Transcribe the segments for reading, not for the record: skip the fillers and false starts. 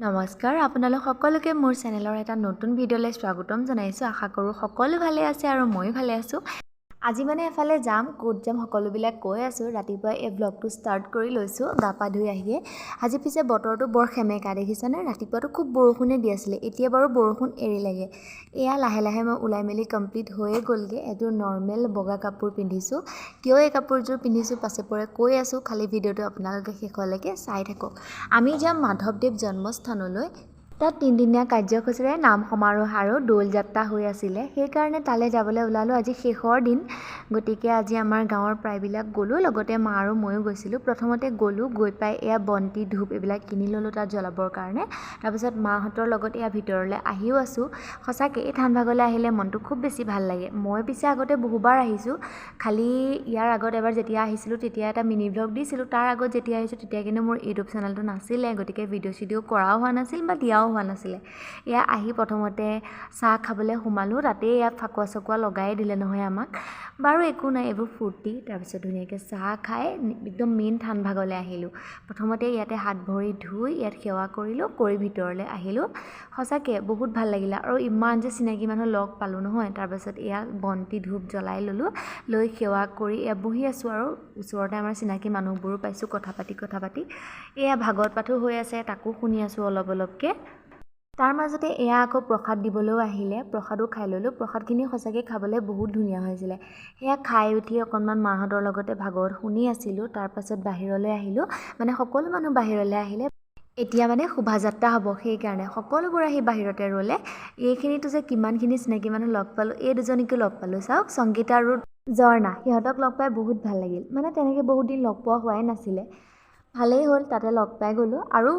নমস্কাৰ আপোনালোক সকলোকে মোৰ চেনেলৰ এটা নতুন ভিডিঅ'লৈ স্বাগতম জনাইছোঁ। আশা কৰোঁ সকলো ভালে আছে আৰু ময়ো ভালে আছোঁ। আজি মানে এফালে যাম, ক'ত যাম সকলোবিলাক কৈ আছোঁ। ৰাতিপুৱা এই ব্লগটো ষ্টাৰ্ট কৰি লৈছোঁ গা পা ধুই আহিয়ে। আজি পিছে বতৰটো বৰ সেমেকা দেখিছেনে? ৰাতিপুৱাটো খুব বৰষুণে দি আছিলে, এতিয়া বাৰু বৰষুণ এৰিলেগে। এয়া লাহে লাহে মই ওলাই মেলি কমপ্লিট হৈয়ে গ'লগৈ। এইটো নৰ্মেল বগা কাপোৰ পিন্ধিছোঁ। কিয় এই কাপোৰযোৰ পিন্ধিছোঁ পাছে পৰে কৈ আছোঁ, খালী ভিডিঅ'টো আপোনালোকে শেষলৈকে চাই থাকক। আমি যাম মাধৱদেৱ জন্মস্থানলৈ। তাত 3 দিনীয়া কাৰ্যসূচীৰে নাম সমাৰোহ আৰু দৌল যাত্ৰা হৈ আছিলে, সেইকাৰণে তালৈ যাবলৈ ওলালোঁ। আজি শেষৰ দিন, গতিকে আজি আমাৰ গাঁৱৰ প্ৰায়বিলাক গ'লোঁ, লগতে মা আৰু ময়ো গৈছিলোঁ। প্ৰথমতে গ'লোঁ, গৈ পাই এয়া বন্তি ধূপ এইবিলাক কিনি ল'লোঁ তাত জ্বলাবৰ কাৰণে। তাৰপিছত মাহঁতৰ লগত এয়া ভিতৰলৈ আহিও আছোঁ। সঁচাকৈ এই ঠাণ্ডাভাগলৈ আহিলে মনটো খুব বেছি ভাল লাগে। মই পিছে আগতে বহুবাৰ আহিছোঁ, খালী ইয়াৰ আগত এবাৰ যেতিয়া আহিছিলোঁ তেতিয়া এটা মিনি ব্লগ দিছিলোঁ। তাৰ আগত যেতিয়া আহিছোঁ তেতিয়া কিন্তু মোৰ ইউটিউব চেনেলটো নাছিলে, গতিকে ভিডিঅ' চিডিঅ' কৰাও হোৱা নাছিল বা দিয়াও হোৱা নাছিলে। এয়া আহি প্ৰথমতে চাহ খাবলৈ সোমালোঁ, তাতেই এয়া ফাকুৱা চকুৱা লগাই দিলে নহয় আমাক। বাৰু একো নাই, এইবোৰ ফূৰ্তি। তাৰপিছত ধুনীয়াকৈ চাহ খাই একদম মেইন থানভাগলৈ আহিলোঁ। প্ৰথমতে ইয়াতে হাত ভৰি ধুই ইয়াত সেৱা কৰিলোঁ, কৰি ভিতৰলৈ আহিলোঁ। সঁচাকৈ বহুত ভাল লাগিলে আৰু ইমান যে চিনাকি মানুহ লগ পালোঁ নহয়। তাৰপাছত এয়া বন্তি ধূপ জ্বলাই ল'লোঁ, লৈ সেৱা কৰি এয়া বহি আছোঁ আৰু ওচৰতে আমাৰ চিনাকি মানুহবোৰো পাইছোঁ, কথা পাতি এয়া ভাগৱত পাঠো হৈ আছে, তাকো শুনি আছোঁ অলপ অলপকৈ। তাৰ মাজতে এয়া আকৌ প্ৰসাদ দিবলৈও আহিলে, প্ৰসাদো খাই ল'লোঁ। প্ৰসাদখিনি সঁচাকৈ খাবলৈ বহুত ধুনীয়া হৈছিলে। সেয়া খাই উঠি অকণমান মাহঁতৰ লগতে ভাগৱত শুনি আছিলোঁ। তাৰপাছত বাহিৰলৈ আহিলোঁ, মানে সকলো মানুহ বাহিৰলৈ আহিলে। এতিয়া মানে শোভাযাত্ৰা হ'ব, সেইকাৰণে সকলোবোৰ আহি বাহিৰতে ৰ'লে। এইখিনিতো যে কিমানখিনি চিনাকি মানুহ লগ পালোঁ, এই দুজনীকো লগ পালোঁ। চাওক, সংগীতা আৰু ঝৰ্ণা, সিহঁতক লগ পাই বহুত ভাল লাগিল। মানে তেনেকৈ বহুত দিন লগ পোৱা হোৱাই নাছিলে, ভালেই হ'ল তাতে লগ পাই গ'লোঁ। আৰু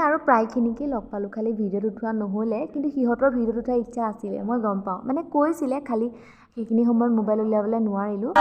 আৰু প্ৰায়খিনিকেই লগ পালোঁ, খালী ভিডিঅ'ত উঠোৱা নহ'লে, কিন্তু সিহঁতৰ ভিডিঅ'ত উঠাৰ ইচ্ছা আছিলে, মই গম পাওঁ, মানে কৈছিলে, খালী সেইখিনি সময়ত মোবাইল উলিয়াবলৈ নোৱাৰিলোঁ।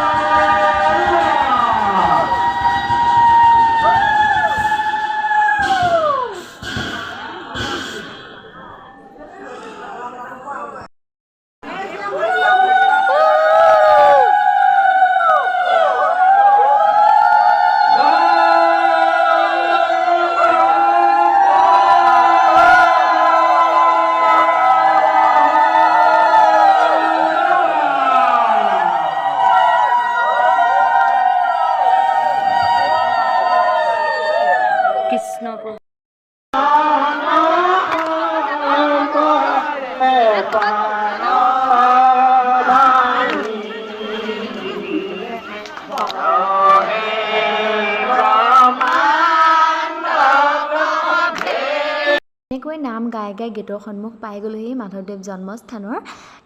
এনেকৈ নাম গাই গাই গেটৰ সন্মুখ পাই গ'লোহি মাধৱদেৱ জন্মস্থানৰ।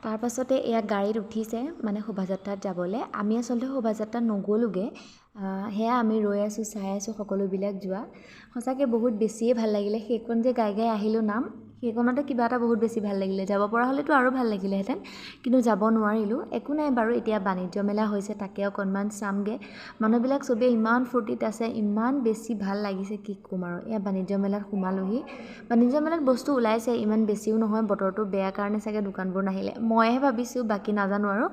তাৰপাছতে এয়া গাড়ীত উঠিছে, মানে শোভাযাত্ৰাত যাবলৈ। আমি আচলতে শোভাযাত্ৰাত নগ'লোগৈ, সেয়া আমি ৰৈ আছোঁ, চাই আছোঁ সকলোবিলাক যোৱা। সঁচাকৈ বহুত বেছিয়ে ভাল লাগিলে। সেইকণ যে গাই গাই আহিলোঁ নাম, সেইকণতে কিবা এটা বহুত বেছি ভাল লাগিলে। যাব পৰা হ'লেতো আৰু ভাল লাগিলেহেঁতেন, কিন্তু যাব নোৱাৰিলোঁ। একো নাই বাৰু, এতিয়া বাণিজ্য মেলা হৈছে, তাকে অকণমান চামগৈ। মানুহবিলাক চবেই ইমান ফূৰ্তিত আছে, ইমান বেছি ভাল লাগিছে, কি ক'ম আৰু। এয়া বাণিজ্য মেলাত সোমালোহি। বাণিজ্য মেলাত বস্তু ওলাইছে, ইমান বেছিও নহয়, বতৰটো বেয়া কাৰণে চাগে দোকানবোৰ নাহিলে, মইহে ভাবিছোঁ, বাকী নাজানো আৰু।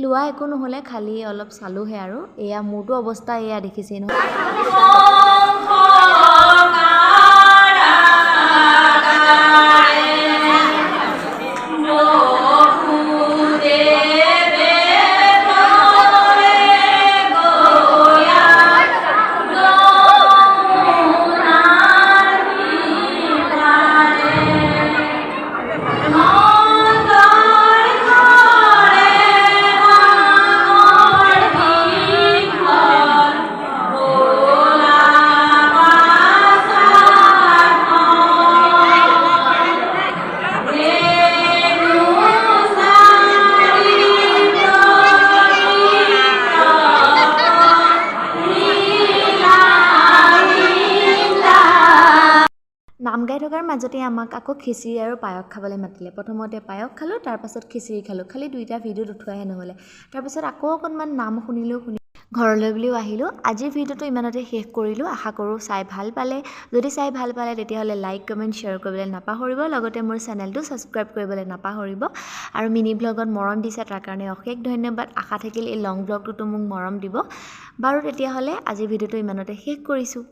লোৱা একো নহ'লে, খালী অলপ চালোঁহে আৰু। এয়া মোৰতো অৱস্থা এয়া দেখিছেই নহয়। নাম গাই থকাৰ মাজতে আমাক আকৌ খিচিৰি আৰু পায়স খাবলৈ মাতিলে। প্ৰথমতে পায়স খালোঁ, তাৰপাছত খিচিৰি খালোঁ, খালী দুইটা ভিডিঅ'ত উঠোৱাহে নহ'লে। তাৰপাছত আকৌ অকণমান নাম শুনিলোঁ, ঘৰলৈ বুলিও আহিলোঁ। আজিৰ ভিডিঅ'টো ইমানতে শেষ কৰিলোঁ। আশা কৰোঁ চাই ভাল পালে। যদি চাই ভাল পালে তেতিয়াহ'লে লাইক, কমেণ্ট, শ্বেয়াৰ কৰিবলৈ নাপাহৰিব। লগতে মোৰ চেনেলটো ছাবস্ক্ৰাইব কৰিবলৈ নাপাহৰিব। আৰু মিনি ব্লগত মৰম দিছে, তাৰ কাৰণে অশেষ ধন্যবাদ। আশা থাকিল এই লং ব্লগটোতো মোক মৰম দিব। বাৰু তেতিয়াহ'লে আজিৰ ভিডিঅ'টো ইমানতে শেষ কৰিছোঁ।